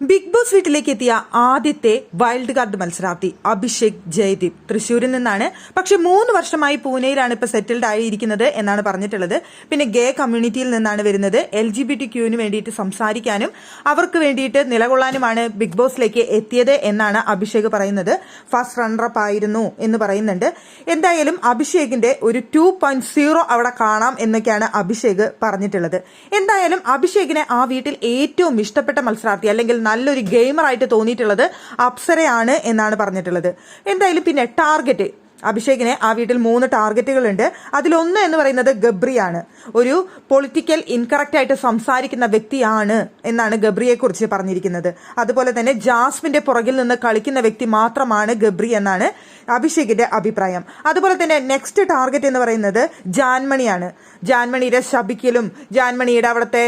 Big boss വീട്ടിലേക്ക് എത്തിയ ആദ്യത്തെ വൈൽഡ് കാർഡ് മത്സരാർത്ഥി അഭിഷേക് ജയദീപ് തൃശ്ശൂരിൽ നിന്നാണ്. പക്ഷെ 3 വർഷമായി പൂനെയിലാണ് ഇപ്പൊ സെറ്റിൽഡ് ആയിരിക്കുന്നത് എന്നാണ് പറഞ്ഞിട്ടുള്ളത്. പിന്നെ ഗേ കമ്മ്യൂണിറ്റിയിൽ നിന്നാണ് വരുന്നത്. LGBTQ വേണ്ടിയിട്ട് സംസാരിക്കാനും അവർക്ക് വേണ്ടിയിട്ട് നിലകൊള്ളാനുമാണ് ബിഗ് ബോസിലേക്ക് എത്തിയത് എന്നാണ് അഭിഷേക് പറയുന്നത്. ഫസ്റ്റ് റണ്ണറപ്പ് ആയിരുന്നു എന്ന് പറയുന്നുണ്ട്. എന്തായാലും അഭിഷേകിന്റെ ഒരു 2.0 അവിടെ കാണാം എന്നൊക്കെയാണ് അഭിഷേക് പറഞ്ഞിട്ടുള്ളത്. എന്തായാലും അഭിഷേകിനെ ആ വീട്ടിൽ ഏറ്റവും ഇഷ്ടപ്പെട്ട മത്സരാർത്ഥി അല്ലെങ്കിൽ നല്ലൊരു ഗെയിമറായിട്ട് തോന്നിയിട്ടുള്ളത് അപ്സരയാണ് എന്നാണ് പറഞ്ഞിട്ടുള്ളത്. എന്തായാലും പിന്നെ ടാർഗറ്റ് അഭിഷേകിനെ ആ വീട്ടിൽ 3 ടാർഗറ്റുകളുണ്ട്. അതിലൊന്ന് എന്ന് പറയുന്നത് ഗബ്രിയാണ്. ഒരു പൊളിറ്റിക്കൽ ഇൻകറക്റ്റ് ആയിട്ട് സംസാരിക്കുന്ന വ്യക്തിയാണ് എന്നാണ് ഗബ്രിയെ കുറിച്ച് പറഞ്ഞിരിക്കുന്നത്. അതുപോലെ തന്നെ ജാസ്മിന്റെ പുറകിൽ നിന്ന് കളിക്കുന്ന വ്യക്തി മാത്രമാണ് ഗബ്രി എന്നാണ് അഭിഷേകിന്റെ അഭിപ്രായം. അതുപോലെ തന്നെ നെക്സ്റ്റ് ടാർഗറ്റ് എന്ന് പറയുന്നത് ജാൻമണിയാണ്. ജാൻമണിയുടെ ശപിക്കലും ജാൻമണിയുടെ അവിടുത്തെ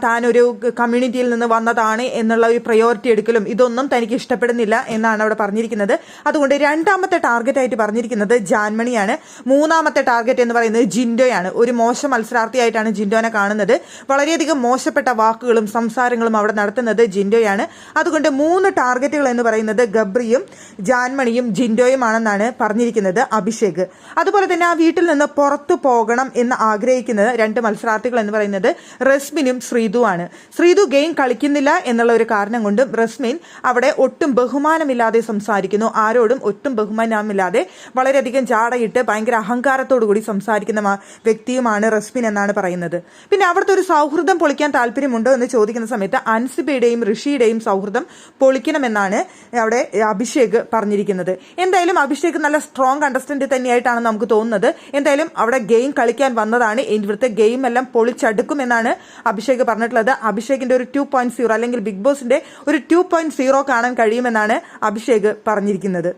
താനൊരു കമ്മ്യൂണിറ്റിയിൽ നിന്ന് വന്നതാണ് എന്നുള്ള ഒരു പ്രയോറിറ്റി എടുക്കലും ഇതൊന്നും തനിക്ക് ഇഷ്ടപ്പെടുന്നില്ല എന്നാണ് അവിടെ പറഞ്ഞിരിക്കുന്നത്. അതുകൊണ്ട് 2ാമത്തെ ടാർഗറ്റ് ആയിട്ട് പറഞ്ഞിരിക്കുന്നത് ജാൻമണിയാണ്. 3ാമത്തെ ടാർഗറ്റ് എന്ന് പറയുന്നത് ജിൻഡോയാണ്. ഒരു മോശം മത്സരാർത്ഥിയായിട്ടാണ് ജിൻഡോനെ കാണുന്നത്. വളരെയധികം മോശപ്പെട്ട വാക്കുകളും സംസാരങ്ങളും അവിടെ നടത്തുന്നത് ജിൻഡോയാണ്. അതുകൊണ്ട് 3 ടാർഗറ്റുകൾ എന്ന് പറയുന്നത് ഗബ്രിയും ജാൻമണിയും ജിൻഡോയുമാണെന്നാണ് പറഞ്ഞിരിക്കുന്നത് അഭിഷേക്. അതുപോലെ തന്നെ ആ വീട്ടിൽ നിന്ന് പുറത്തു പോകണം എന്ന് ആഗ്രഹിക്കുന്നത് 2 മത്സരാർത്ഥികൾ എന്ന് പറയുന്നത് റസ്മിനും ശ്രീതുവാണ്. ശ്രീതു ഗെയിം കളിക്കുന്നില്ല എന്നുള്ള ഒരു കാരണം കൊണ്ടും റസ്മിൻ അവിടെ ഒട്ടും ബഹുമാനമില്ലാതെ സംസാരിക്കുന്നു. ആരോടും ഒട്ടും ബഹുമാനമില്ലാതെ വളരെയധികം ജാടയിട്ട് ഭയങ്കര അഹങ്കാരത്തോടു കൂടി സംസാരിക്കുന്ന വ്യക്തിയുമാണ് റസ്മിൻ എന്നാണ് പറയുന്നത്. പിന്നെ അവിടുത്തെ ഒരു സൗഹൃദം പൊളിക്കാൻ താല്പര്യമുണ്ടോ എന്ന് ചോദിക്കുന്ന സമയത്ത് അൻസിബയുടെയും ഋഷിയുടെയും സൗഹൃദം പൊളിക്കണമെന്നാണ് അവിടെ അഭിഷേക് പറഞ്ഞിരിക്കുന്നത്. എന്തായാലും അഭിഷേക് നല്ല സ്ട്രോങ് കണ്ടസ്റ്റന്റ് തന്നെയായിട്ടാണ് നമുക്ക് തോന്നുന്നത്. എന്തായാലും അവിടെ ഗെയിം കളിക്കാൻ വന്നതാണ്. ഇവിടുത്തെ ഗെയിം എല്ലാം പൊളിച്ചടുക്കും എന്നാണ് അഭിഷേക് പറഞ്ഞിട്ടുള്ളത്. അഭിഷേകിന്റെ ഒരു 2.0 അല്ലെങ്കിൽ ബിഗ് ബോസിന്റെ ഒരു 2.0 കാണാൻ കഴിയുമെന്നാണ് അഭിഷേക് പറഞ്ഞിരിക്കുന്നത്.